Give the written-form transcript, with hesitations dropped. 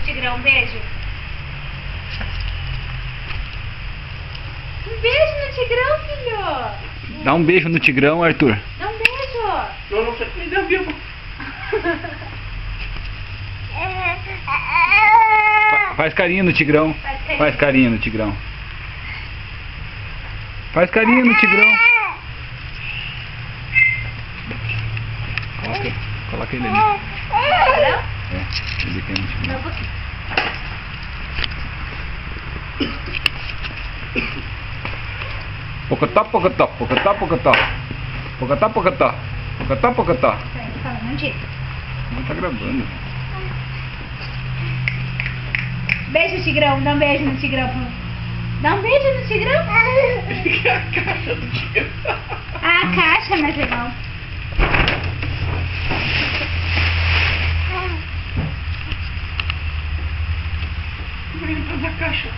Tigrão, um beijo. Um beijo no Tigrão, filho. Dá um beijo no Tigrão, Arthur. Dá um beijo. Eu não sei me deu vivo. Faz carinho no Tigrão. Faz carinho no Tigrão. Faz carinho no Tigrão. Coloca ele ali. Tigrão? É, ele quer no Tigrão. Não, pouquinho. Pocotó, pocotó, pocotó, pocotó. Pocotó, pocotó. Pocotó, pocotó. Peraí, tô falando, onde? Não tá gravando. Beijo, Tigrão. Dá um beijo no Tigrão. Dá um beijo no Tigrão. Esse que é a caixa do Tigrão. Ah, a caixa é mais legal. Ele entrou na caixa.